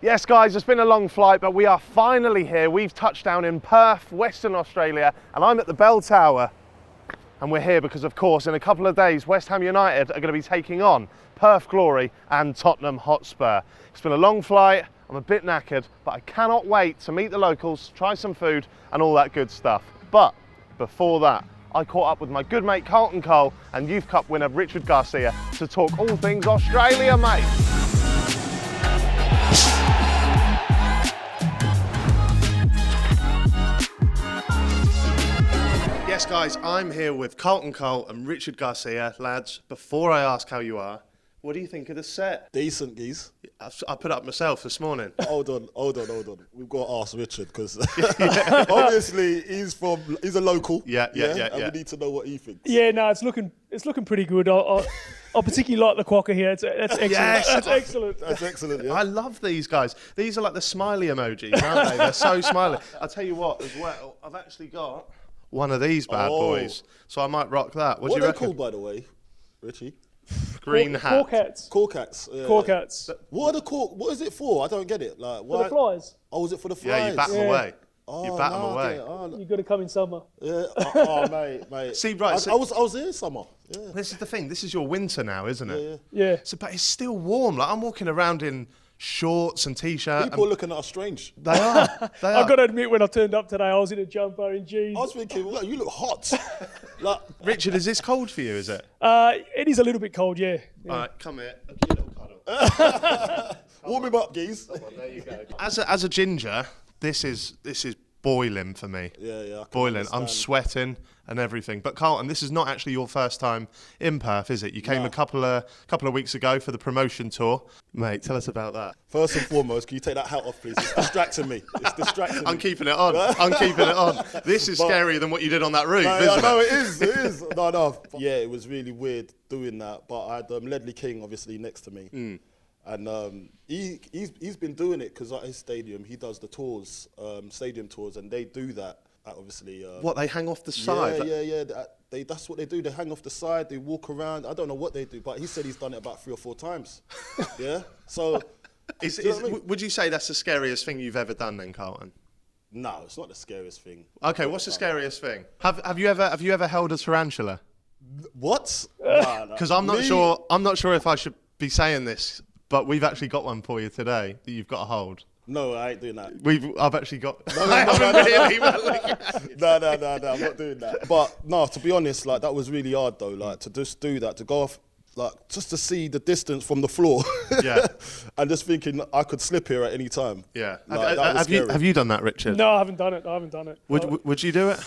Yes guys, it's been a long flight, but we are finally here. We've touched down in Perth, Western Australia, and I'm at the Bell Tower. And we're here because, of course, in a couple of days, West Ham United are going to be taking on Perth Glory and Tottenham Hotspur. It's been a long flight, I'm a bit knackered, but I cannot wait to meet the locals, try some food and all that good stuff. But before that, I caught up with my good mate Carlton and Youth Cup winner Richard Garcia to talk all things Australia, mate. Yes guys, I'm here with Carlton and Richard Garcia. Lads, before I ask how you are, what do you think of the set? Decent, geez. I put it up myself this morning. Hold on. We've got to ask Richard because obviously he's a local. Yeah. We need to know what he thinks. Yeah, no, it's looking pretty good. I particularly like the Quokka here. That's excellent. Yes. That's excellent. That's excellent. Yeah. I love these guys. These are like the smiley emojis, aren't they? They're so smiley. I'll tell you what, as well, I've actually got one of these bad boys, so I might rock that. What do you reckon? What are they called, by the way, Richie? Green hat. Corkats. Corkats. Yeah. Corkats. What is it for? I don't get it. Like, why? For the flies. Oh, is it for the flies? Yeah, you bat them away. Oh, you bat them away. You've got to come in summer. Yeah. mate. See, right. I was here summer. Yeah. This is the thing. This is your winter now, isn't it? Yeah. So, but it's still warm. Like I'm walking around in shorts and t-shirt. People are looking at us strange. They are. I've got to admit, when I turned up today, I was in a jumper in jeans. I was thinking, well, you look hot. Like, Richard, is this cold for you? Is it? It is a little bit cold, yeah. All right, come here. A cute little cuddle. warm him up, geez. Come on, there you go. As a ginger, this is boiling for me. Yeah. Boiling. Understand. I'm sweating and everything. But Carlton, this is not actually your first time in Perth, is it? You came a couple of weeks ago for the promotion tour. Mate, tell us about that. First and foremost, can you take that hat off, please? It's distracting me. I'm keeping it on. I'm keeping it on. This is scarier than what you did on that roof, isn't it? No, it is. No. Yeah, it was really weird doing that. But I had Ledley King, obviously, next to me. And he's been doing it because at his stadium, he does the tours, stadium tours, and they do that. Obviously, what, they hang off the side? Yeah. That's what they do. They hang off the side. They walk around. I don't know what they do, but he said he's done it about 3 or 4 times. Yeah. So, would you say that's the scariest thing you've ever done then, Carlton? No, it's not the scariest thing. Okay, what's the scariest thing? Have you ever held a tarantula? What? Because I'm not sure. I'm not sure if I should be saying this, but we've actually got one for you today that you've got to hold. No, I ain't doing that. I've actually got. No, I'm not doing that. But no, to be honest, like that was really hard though. Like to just do that, to go off, like just to see the distance from the floor. Yeah. And just thinking I could slip here at any time. Yeah. Like, have you done that, Richard? No, I haven't done it. Would you do it?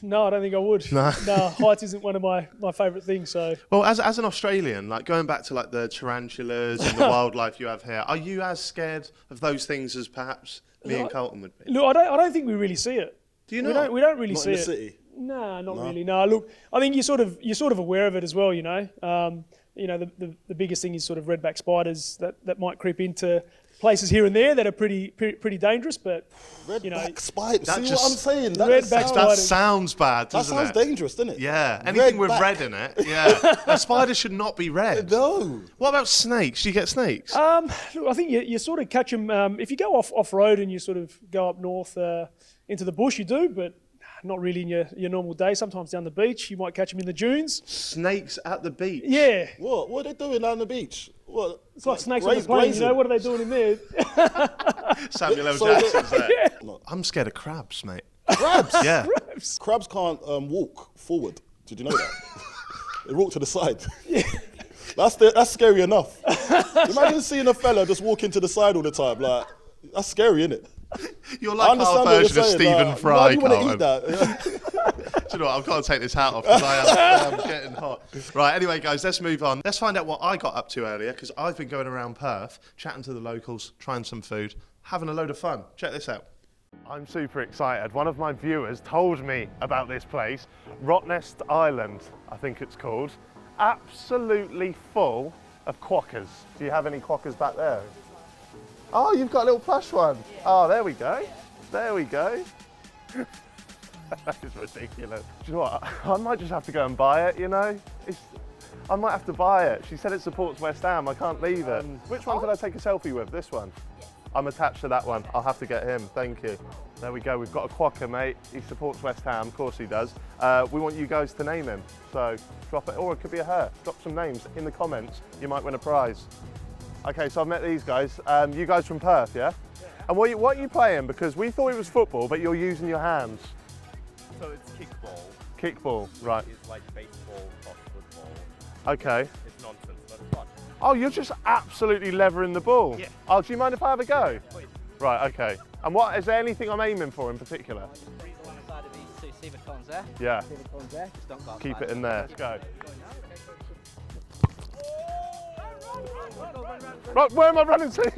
No, I don't think I would. No, heights isn't one of my favourite things. So, well, as an Australian, like going back to like the tarantulas and the wildlife you have here, are you as scared of those things as perhaps me and Carlton would be? Look, I don't think we really see it. Do you know? We don't really Not see in the it. city? No, not really. No, look, I think you're sort of aware of it as well. You know, the biggest thing is sort of redback spiders that might creep into places here and there that are pretty dangerous, but redback spiders. See just, what I'm saying? That sounds bad, doesn't it? That sounds dangerous, doesn't it? Yeah. Anything with red in it. Yeah. A spider should not be red. No. What about snakes? Do you get snakes? Look, I think you sort of catch them if you go off road and you sort of go up north into the bush. You do, but not really in your normal day. Sometimes down the beach, you might catch them in the dunes. Snakes at the beach? Yeah. What are they doing down the beach? What? It's like snakes on the plane, you know? What are they doing in there? Samuel L. Jackson's there. Yeah. I'm scared of crabs, mate. Crabs? Yeah. Crabs can't walk forward. Did you know that? They walk to the side. Yeah. That's scary enough. Imagine seeing a fella just walking to the side all the time. Like, that's scary, isn't it? You're like our version of Stephen Fry, you want to eat that? Do you know what? I've got to take this hat off because I am getting hot. Right, anyway, guys, let's move on. Let's find out what I got up to earlier because I've been going around Perth, chatting to the locals, trying some food, having a load of fun. Check this out. I'm super excited. One of my viewers told me about this place, Rottnest Island, I think it's called. Absolutely full of quokkas. Do you have any quokkas back there? Oh, you've got a little plush one. Yeah. Oh, there we go. There we go. That is ridiculous. Do you know what? I might just have to go and buy it, you know? I might have to buy it. She said it supports West Ham. I can't leave it. Which one did I take a selfie with? This one? I'm attached to that one. I'll have to get him. Thank you. There we go. We've got a Quokka, mate. He supports West Ham. Of course he does. We want you guys to name him. So drop it, or it could be a her. Drop some names in the comments. You might win a prize. Okay, so I've met these guys. You guys from Perth, yeah? Yeah. And what are you playing? Because we thought it was football, but you're using your hands. So it's kickball. Kickball, right. It's like baseball plus football. Okay. It's nonsense, but it's fun. Oh, you're just absolutely levering the ball. Yeah. Oh, do you mind if I have a go? Please. Right, okay. And what, is there anything I'm aiming for in particular? Just breathe alongside of these two. See the cones there? Yeah. See the cones there? Just don't go Keep outside. it in there. Let's go. Right, where am I running to?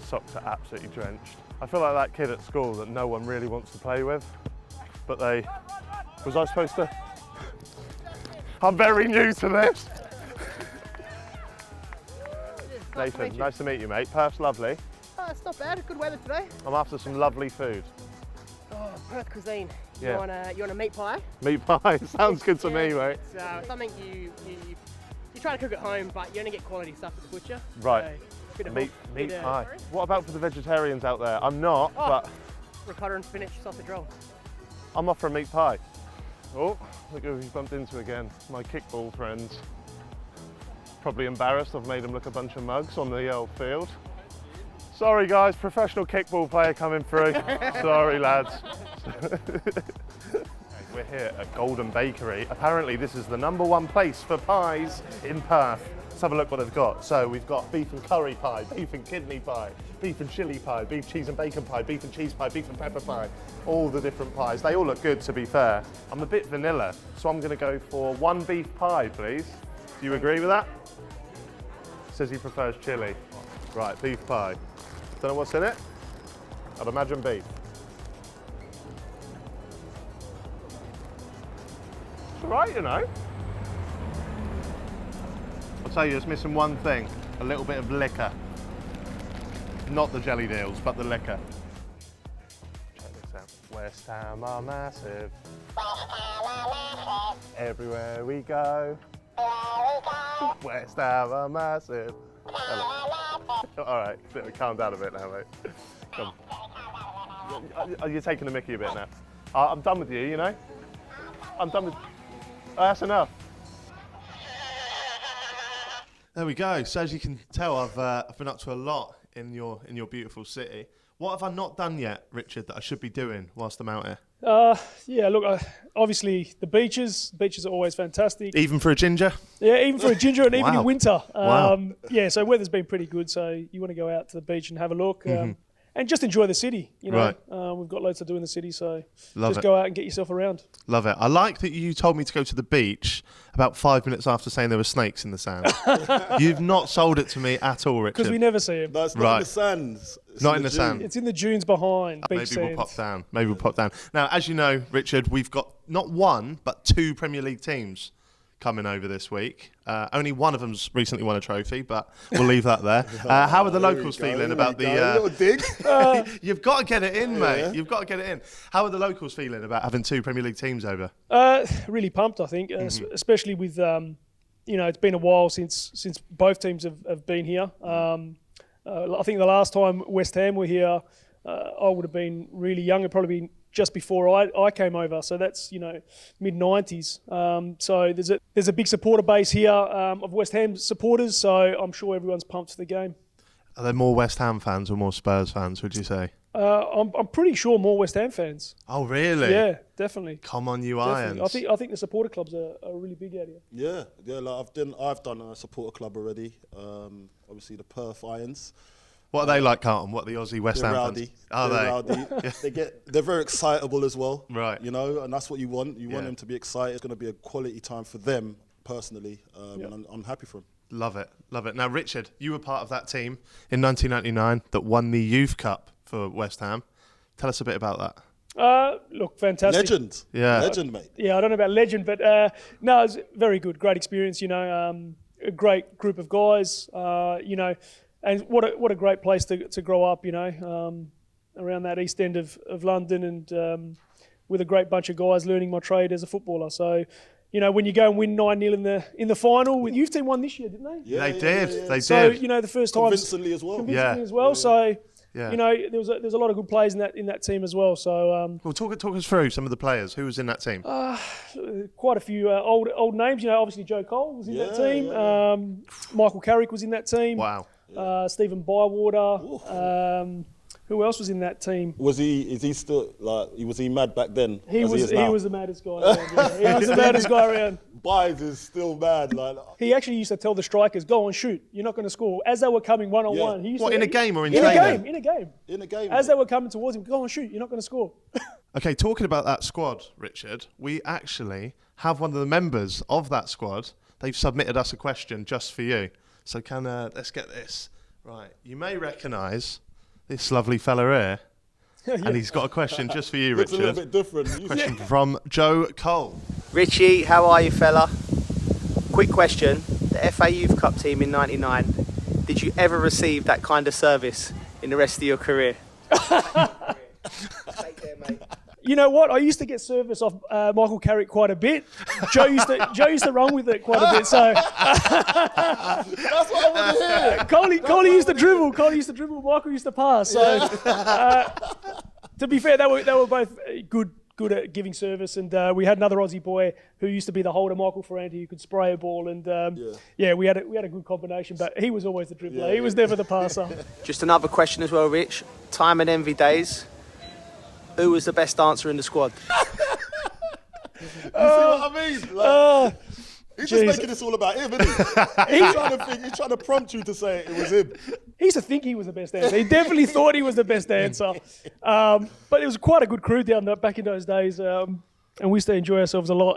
Socks are absolutely drenched. I feel like that kid at school that no one really wants to play with, but they... Was I supposed to? I'm very new to this. Nathan, nice to meet you, mate. Perth's lovely. It's not bad. Good weather today. I'm after some lovely food. Oh, Perth cuisine. Yeah. You want a meat pie? Meat pie, sounds good to me, mate. It's something you try to cook at home, but you only get quality stuff at the butcher. Right. So, bit of Meat bit of pie. What about for the vegetarians out there? I'm not, but ricotta and spinach sausage roll. I'm off for a meat pie. Oh, look who we've bumped into again. My kickball friends. Probably embarrassed I've made them look a bunch of mugs on the old field. Sorry guys, professional kickball player coming through. Sorry lads. We're here at Golden Bakery. Apparently this is the #1 place for pies in Perth. Let's have a look what they've got. So we've got beef and curry pie, beef and kidney pie, beef and chilli pie, beef, cheese and bacon pie, beef and cheese pie, beef and pepper pie. All the different pies. They all look good, to be fair. I'm a bit vanilla, so I'm gonna go for 1 beef pie, please. Do you agree with that? Says he prefers chilli. Right, beef pie. Don't know what's in it. I'd imagine beef. It's all right, you know. I'll tell you, it's missing one thing, a little bit of liquor. Not the jelly deals, but the liquor. Check this out. West Ham are massive. Everywhere we go. West Ham are massive. All right, calm down a bit now, mate. Come. You're taking the mickey a bit now. I'm done with you, you know? I'm done with... that's enough. There we go. So as you can tell, I've been up to a lot in your beautiful city. What have I not done yet, Richard, that I should be doing whilst I'm out here? Yeah, look, obviously the beaches. Beaches are always fantastic. Even for a ginger? Yeah, even for a ginger and even Wow. in winter. Wow. Yeah, so weather's been pretty good, so you want to go out to the beach and have a look. And just enjoy the city, you know. Right. We've got loads to do in the city, so Love just it. go out and get yourself around. Love it. I like that you told me to go to the beach about 5 minutes after saying there were snakes in the sand. You've not sold it to me at all, Richard. Because we never see them. No, it's not Right. in the sands. It's Not in the dune. sand. It's in the dunes behind beach Maybe sands. we'll pop down. Maybe we'll pop down. Now, as you know, Richard, we've got not 1, but 2 Premier League teams coming over this week. Only one of them's recently won a trophy, but we'll leave that there. How are the locals feeling about the... little dig. You've got to get it in, mate. You've got to get it in. How are the locals feeling about having 2 Premier League teams over? Really pumped, I think, especially with, you know, it's been a while since both teams have been here. I think the last time West Ham were here, I would have been really young. It'd probably been just before I came over, so that's, you know, mid-90s. So there's a big supporter base here of West Ham supporters, so I'm sure everyone's pumped for the game. Are there more West Ham fans or more Spurs fans, would you say? I'm pretty sure more West Ham fans. Oh, really? Yeah, definitely. Come on, you Definitely. Irons. I think the supporter clubs are really big out here. Yeah. Like I've done a supporter club already. Obviously the Perth Irons. What are they like, Carlton? What are the Aussie West They're Ham rowdy. fans? Are They're they? rowdy. They're very excitable as well. Right. You know, and that's what you want. You want Yeah. them to be excited. It's going to be a quality time for them personally, and I'm happy for them. Love it. Love it. Now, Richard, you were part of that team in 1999 that won the Youth Cup for West Ham. Tell us a bit about that. Look, fantastic. Legend. Yeah. Legend, mate. Yeah, I don't know about legend, but no, it was very good. Great experience, you know, a great group of guys, you know, and what a great place to grow up, you know, around that east end of London. And with a great bunch of guys learning my trade as a footballer. So, you know, when you go and win 9-0 in the final, the youth team won this year, didn't they? Yeah, They did. They So, did. you know, the first time Convincingly as well. convincingly as well. So, Yeah. you know, there's a lot of good players in that team as well. So, Well, talk us through some of the players. Who was in that team? quite a few old names. You know, obviously Joe Cole was in that team. Michael Carrick was in that team. Wow. Stephen Bywater. Who else was in that team? Was he still was he mad back then? He as was is now? the maddest guy around. Yeah. He was the maddest guy around. Byes is still mad. He actually used to tell the strikers, "Go on, shoot. You're not going to score." As they were coming one on one, he used What, to, in a game or in in training? a game? In a game. As they were coming towards him, "Go on, shoot. You're not going to score." Okay, talking about that squad, Richard, we actually have one of the members of that squad. They've submitted us a question just for you. So let's get this. Right, you may recognise this lovely fella here. And he's got a question just for you, Looks Richard. a little bit different. Question from Joe Cole. Richie, how are you, fella? Quick question. The FA Youth Cup team in '99, did you ever receive that kind of service in the rest of your career? You know what? I used to get service off Michael Carrick quite a bit. Joe used to run with it quite a bit. So That's what I want to hear. Coley used to dribble. Michael used to pass. So to be fair, they were both good at giving service. And we had another Aussie boy who used to be the holder, Michael Ferranti, who could spray a ball. And we had a good combination. But he was always the dribbler. He was never the passer. Just another question as well, Rich. Time and envy days. Who was the best dancer in the squad? You see what I mean? He's just making this all about him, isn't he? He's trying to prompt you to say it was him. He used to think he was the best dancer. He definitely thought he was the best dancer. But it was quite a good crew back in those days, and we used to enjoy ourselves a lot.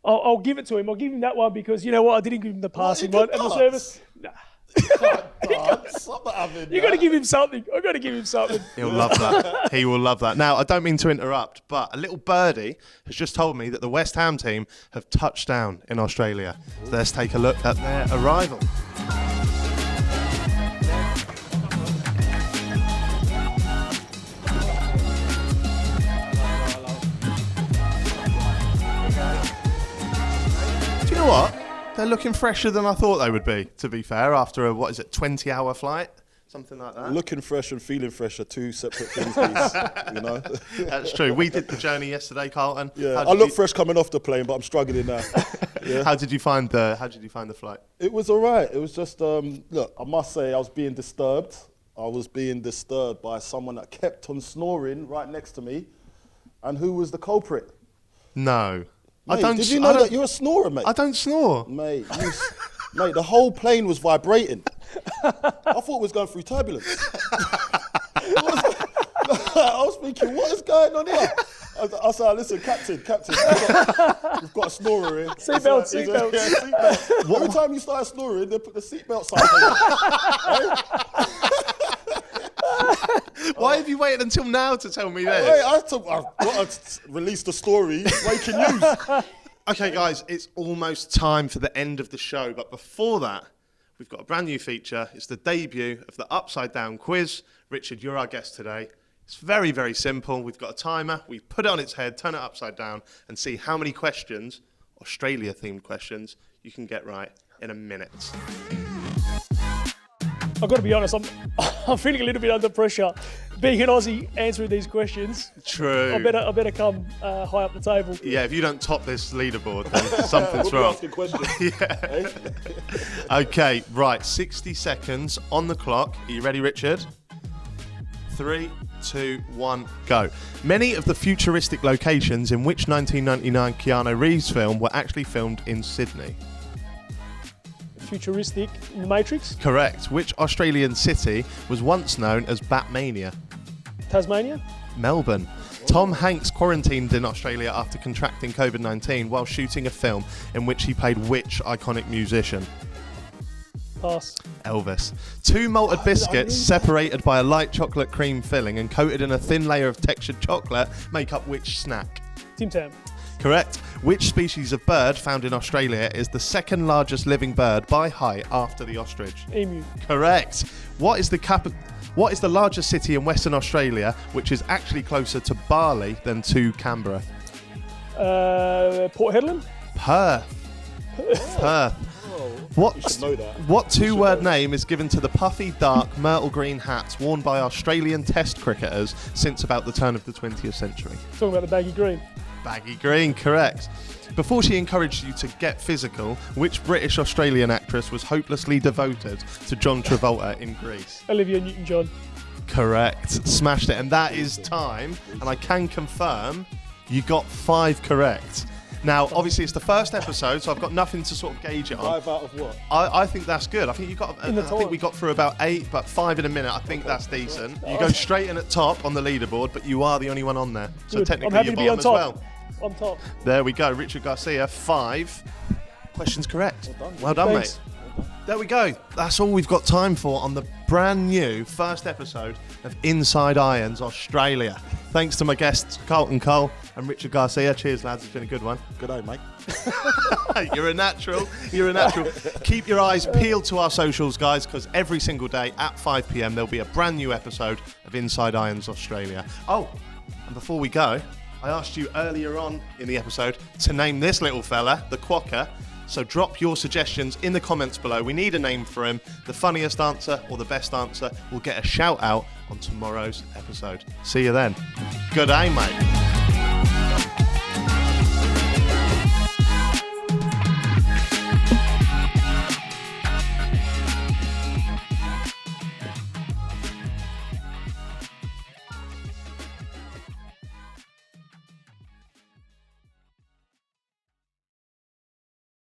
I'll give it to him. I'll give him that one because you know what? I didn't give him the passing one and the service. Nah. You got to give him something. I got to give him something. He'll love that. He will love that. Now, I don't mean to interrupt, but a little birdie has just told me that the West Ham team have touched down in Australia. So let's take a look at their arrival. Do you know what? They're looking fresher than I thought they would be, to be fair, after a, 20-hour flight? Something like that. Looking fresh and feeling fresh are two separate things, please, you know? That's true. We did the journey yesterday, Carlton. Yeah, I look fresh coming off the plane, but I'm struggling now. Yeah. How did you find the flight? It was all right. It was just, look, I must say I was being disturbed. I was being disturbed by someone that kept on snoring right next to me. And who was the culprit? No. Mate, did you know that you're a snorer, mate? I don't snore. Mate, mate, the whole plane was vibrating. I thought it was going through turbulence. I was thinking, what is going on here? I said, listen, Captain, we've got a snorer here. Seatbelt. Yeah, seatbelt. Every time you start snoring, they put the seatbelt sign on. Why have you waited until now to tell me this? Hey, I've got to release the story. Breaking news. Okay, guys, it's almost time for the end of the show. But before that, we've got a brand new feature. It's the debut of the Upside Down quiz. Richard, you're our guest today. It's very, very simple. We've got a timer. We put it on its head, turn it upside down, and see how many questions, Australia-themed questions, you can get right in a minute. I've got to be honest, I'm feeling a little bit under pressure. Being an Aussie answering these questions, True. I better come high up the table. Yeah, if you don't top this leaderboard, then something's We'll be wrong. asking questions. Okay, right, 60 seconds on the clock. Are you ready, Richard? 3, 2, 1, go. Many of the futuristic locations in which 1999 Keanu Reeves film were actually filmed in Sydney. Futuristic in the Matrix. Correct. Which Australian city was once known as Batmania? Tasmania. Melbourne. Tom Hanks quarantined in Australia after contracting COVID-19 while shooting a film in which he played which iconic musician? Pass. Elvis. 2 malted biscuits separated by a light chocolate cream filling and coated in a thin layer of textured chocolate make up which snack? Tim Tam. Correct. Which species of bird found in Australia is the second largest living bird by height after the ostrich? Emu. Correct. What is the capital What is the largest city in Western Australia, which is actually closer to Bali than to Canberra? Port Hedland? Perth. Perth. You should know that. What two-word name is given to the puffy, dark, myrtle green hats worn by Australian Test cricketers since about the turn of the 20th century? Talking about the baggy green. Baggy green, correct. Before she encouraged you to get physical, which British Australian actress was hopelessly devoted to John Travolta in Grease? Olivia Newton-John. Correct. Smashed it. And that is time. And I can confirm you got 5 correct. Now, obviously, it's the first episode, so I've got nothing to sort of gauge it on. 5 out of what? I think that's good. I think you got. I think we got through about 8, but 5 in a minute. I think that's decent. You go straight in at top on the leaderboard, but you are the only one on there. So Good. technically, I'm happy you're to be on bottom as top. well. On top. There we go. Richard Garcia, 5 questions correct. Well done, Thanks. mate. There we go. That's all we've got time for on the brand new first episode of Inside Irons Australia. Thanks to my guests, Carlton Cole and Richard Garcia. Cheers, lads. It's been a good one. Good day, mate. You're a natural. You're a natural. Keep your eyes peeled to our socials, guys, because every single day at 5 p.m. there'll be a brand new episode of Inside Irons Australia. Oh, and before we go, I asked you earlier on in the episode to name this little fella, the Quokka. So drop your suggestions in the comments below. We need a name for him. The funniest answer or the best answer will get a shout out on tomorrow's episode. See you then. Good day, mate.